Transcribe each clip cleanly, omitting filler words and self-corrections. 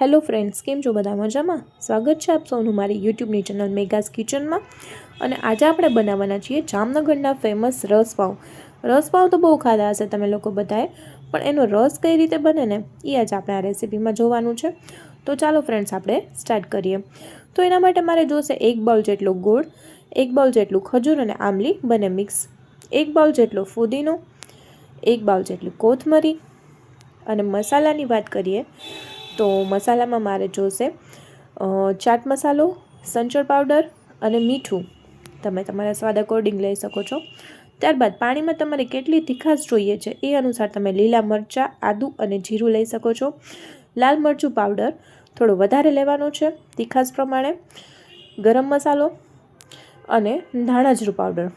Hello friends, કેમ છો બધા મજામાં? સ્વાગત છે આપ સૌનું મારી યુટ્યુબની ચેનલ મેગાસ કિચનમાં. અને આજે આપણે બનાવવાના છીએ જામનગરના ફેમસ રસપાવ. રસપાવ તો બહુ ખાધા હશે તમે લોકો બધાએ, પણ એનો રસ કઈ રીતે બને ને એ આજે આપણે આ રેસીપીમાં જોવાનું છે. તો ચાલો ફ્રેન્ડ્સ, આપણે સ્ટાર્ટ કરીએ. તો એના માટે મારે જોશે 1 બાઉલ જેટલો ગોળ, 1 બાઉલ જેટલું ખજૂર અને આમલી બંને મિક્સ, 1 બાઉલ જેટલો ફુદીનો, 1 બાઉલ જેટલી કોથમરી. અને મસાલાની વાત કરીએ તો મસાલામાં મારે જોશે ચાટ મસાલો, સંચળ પાવડર અને મીઠું. તમે તમારા સ્વાદ અકોર્ડિંગ લઈ શકો છો. ત્યારબાદ પાણીમાં તમારે કેટલી તીખાશ જોઈએ છે એ અનુસાર તમે લીલા મરચાં, આદું અને જીરું લઈ શકો છો. લાલ મરચું પાવડર થોડો વધારે લેવાનો છે તીખાશ પ્રમાણે. ગરમ મસાલો અને ધાણાજીરું પાવડર.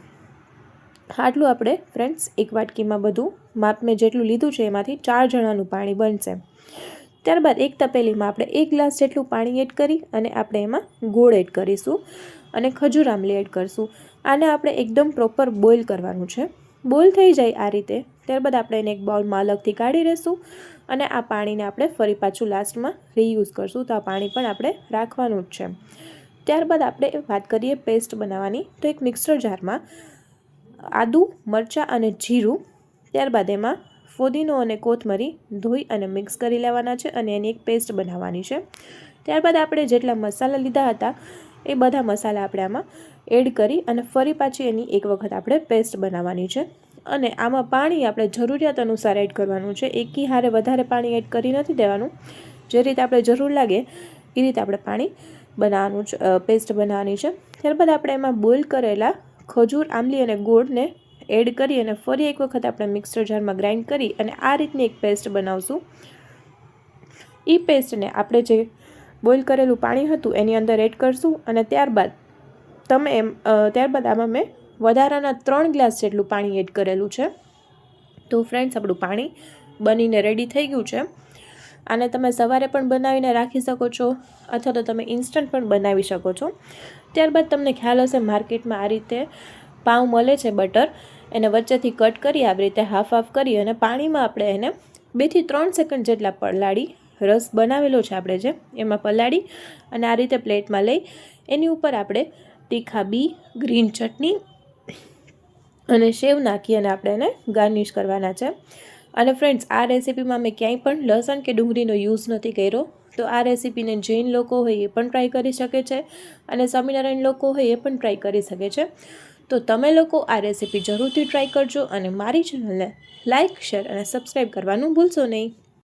આટલું આપણે ફ્રેન્ડ્સ એક વાટકીમાં બધું માપ મેં જેટલું લીધું છે એમાંથી 4 જણાનું પાણી બનશે. ત્યારબાદ એક તપેલીમાં આપણે 1 ગ્લાસ જેટલું પાણી એડ કરી અને આપણે એમાં ગોળ એડ કરીશું અને ખજૂર આમલી એડ કરીશું. આને આપણે એકદમ પ્રોપર બોઇલ કરવાનું છે. બોઇલ થઈ જાય આ રીતે ત્યારબાદ આપણે એને એક બાઉલમાં અલગથી કાઢી લઈશું અને આ પાણીને આપણે ફરી પાછું લાસ્ટમાં રીયુઝ કરશું. તો આ પાણી પણ આપણે રાખવાનું જ છે. ત્યારબાદ આપણે વાત કરીએ પેસ્ટ બનાવવાની. તો એક મિક્સર જારમાં આદું, મરચાં અને જીરું, ત્યારબાદ એમાં ફુદીનો અને કોથમરી ધોઈ અને મિક્સ કરી લેવાના છે અને એની એક પેસ્ટ બનાવવાની છે. ત્યારબાદ આપણે જેટલા મસાલા લીધા હતા એ બધા મસાલા આપણે આમાં એડ કરી અને ફરી પાછી એની એક વખત આપણે પેસ્ટ બનાવવાની છે. અને આમાં પાણી આપણે જરૂરિયાત અનુસાર એડ કરવાનું છે. એકી હારે વધારે પાણી એડ કરી નથી દેવાનું. જે રીતે આપણે જરૂર લાગે એ રીતે આપણે પાણી બનાવવાનું છે, પેસ્ટ બનાવવાની છે. ત્યારબાદ આપણે એમાં બોઇલ કરેલા ખજૂર, આમલી અને ગોળને એડ કરી અને ફરી એક વખત આપણે મિક્સર જારમાં ગ્રાઇન્ડ કરી અને આ રીતની એક પેસ્ટ બનાવશું. એ પેસ્ટને આપણે જે બોઇલ કરેલું પાણી હતું એની અંદર એડ કરશું અને ત્યારબાદ આમાં મેં વધારાના 3 ગ્લાસ જેટલું પાણી એડ કરેલું છે. તો ફ્રેન્ડ્સ, આપણું પાણી બનીને રેડી થઈ ગયું છે. આને તમે સવારે પણ બનાવીને રાખી શકો છો અથવા તો તમે ઇન્સ્ટન્ટ પણ બનાવી શકો છો. ત્યારબાદ તમને ખ્યાલ હશે માર્કેટમાં આ રીતે પાઉં મળે છે બટર, એને વચ્ચેથી કટ કરી આવી રીતે હાફ હાફ કરી અને પાણીમાં આપણે એને 2 થી 3 સેકન્ડ જેટલા પલાળી, રસ બનાવેલો છે આપણે જે એમાં પલાળી અને આ રીતે પ્લેટમાં લઈ એની ઉપર આપણે તીખા બી, ગ્રીન ચટણી અને સેવ નાખી અને આપણે એને ગાર્નિશ કરવાના છે. અને ફ્રેન્ડ્સ, આ રેસીપીમાં મેં ક્યાંય પણ લસણ કે ડુંગળીનો યુઝ નથી કર્યો. તો આ રેસીપીને જૈન લોકો હોય એ પણ ટ્રાય કરી શકે છે અને સ્વામિનારાયણ લોકો હોય એ પણ ટ્રાય કરી શકે છે. તો તમે લોકો આ રેસીપી જરૂરથી ટ્રાય કરજો અને મારી ચેનલને લાઇક, શેર અને સબસ્ક્રાઈબ કરવાનું ભૂલશો નહીં.